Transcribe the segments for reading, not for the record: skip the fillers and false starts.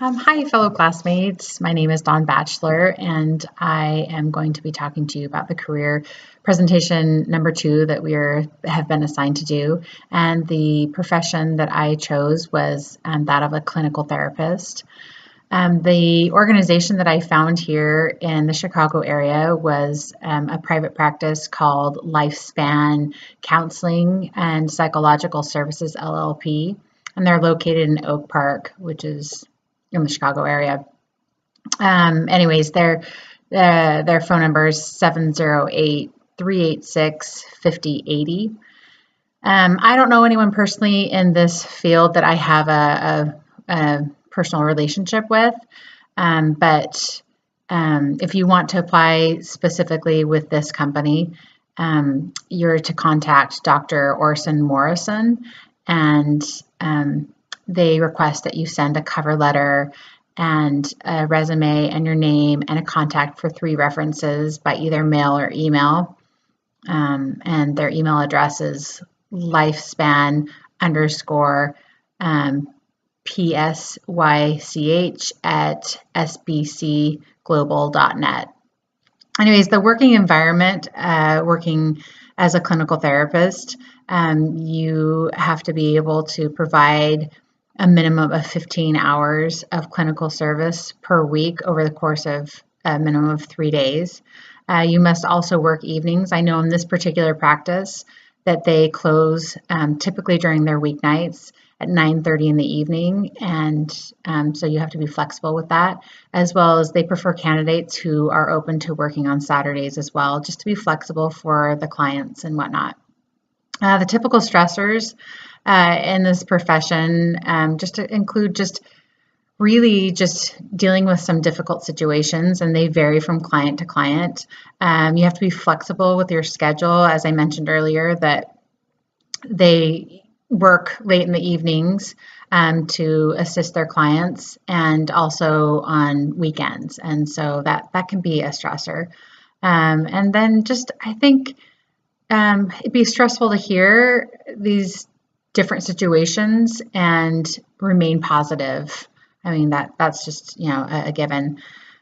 Hi, fellow classmates. My name is Dawn Batchelor, and I am going to be talking to you about the career presentation number 2 that have been assigned to do. And the profession that I chose was that of a clinical therapist. The organization that I found here in the Chicago area was a private practice called Lifespan Counseling and Psychological Services LLP, and they're located in Oak Park, which is in the Chicago area. Anyways, their phone number is 708-386-5080. I don't know anyone personally in this field that I have a personal relationship with, but if you want to apply specifically with this company, you're to contact Dr. Orson Morrison, and they request that you send a cover letter and a resume and your name and a contact for 3 references by either mail or email. And their email address is lifespan underscore PSYCH at sbcglobal.net. Anyways, the working environment, working as a clinical therapist, you have to be able to provide a minimum of 15 hours of clinical service per week over the course of a minimum of 3 days. You must also work evenings. I know in this particular practice that they close typically during their weeknights at 9:30 in the evening, and so you have to be flexible with that, as well as they prefer candidates who are open to working on Saturdays as well, just to be flexible for the clients and whatnot. The typical stressors in this profession just to include just dealing with some difficult situations, and they vary from client to client. You have to be flexible with your schedule. As I mentioned earlier, that they work late in the evenings to assist their clients, and also on weekends, and so that can be a stressor. And then I think it'd be stressful to hear these different situations and remain positive. I mean, that's just, a given.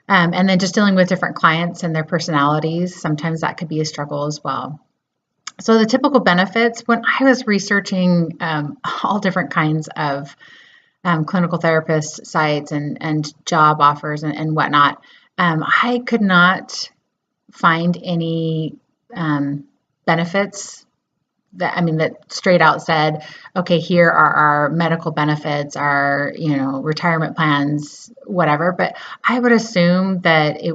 And then just dealing with different clients and their personalities, sometimes that could be a struggle as well. So the typical benefits, when I was researching all different kinds of clinical therapist sites and job offers and whatnot, I could not find any benefits that straight out said, okay, here are our medical benefits, our, retirement plans, whatever. But I would assume that it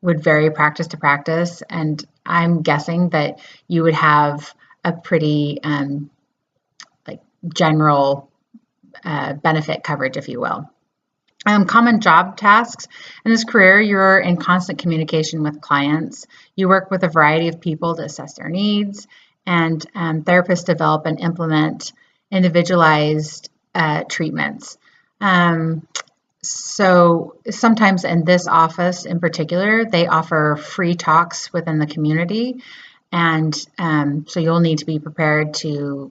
would vary practice to practice. And I'm guessing that you would have a pretty general benefit coverage, if you will. Common job tasks. In this career, you're in constant communication with clients. You work with a variety of people to assess their needs, and therapists develop and implement individualized treatments. So sometimes in this office in particular, they offer free talks within the community, and so you'll need to be prepared to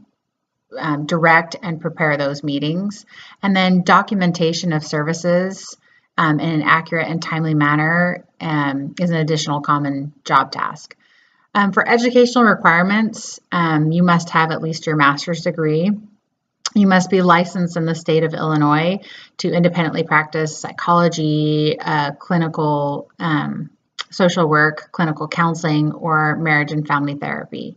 direct and prepare those meetings. And then documentation of services in an accurate and timely manner is an additional common job task. For educational requirements, you must have at least your master's degree. You must be licensed in the state of Illinois to independently practice psychology, clinical social work, clinical counseling, or marriage and family therapy.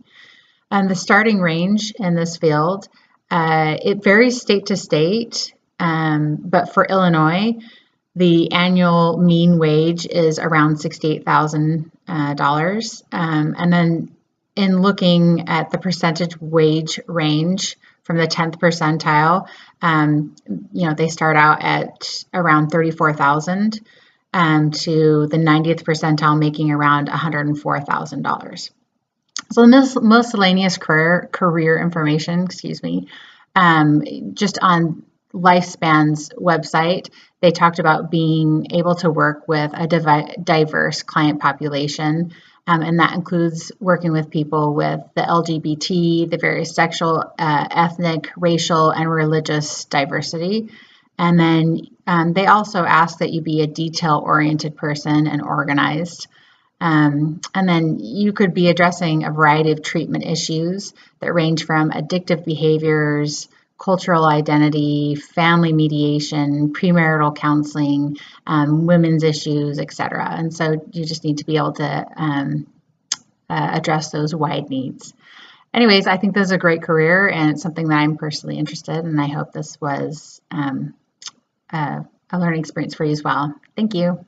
The starting range in this field, it varies state to state, but for Illinois, the annual mean wage is around $68,000. And then in looking at the percentage wage range from the 10th percentile, they start out at around $34,000 to the 90th percentile, making around $104,000. So the miscellaneous career information, just on Lifespan's website, they talked about being able to work with a diverse client population, and that includes working with people with the LGBT, the various sexual, ethnic, racial, and religious diversity. And then they also ask that you be a detail-oriented person and organized. And then you could be addressing a variety of treatment issues that range from addictive behaviors, cultural identity, family mediation, premarital counseling, women's issues, etc. And so you just need to be able to address those wide needs. Anyways, I think this is a great career, and it's something that I'm personally interested in, and I hope this was a learning experience for you as well. Thank you.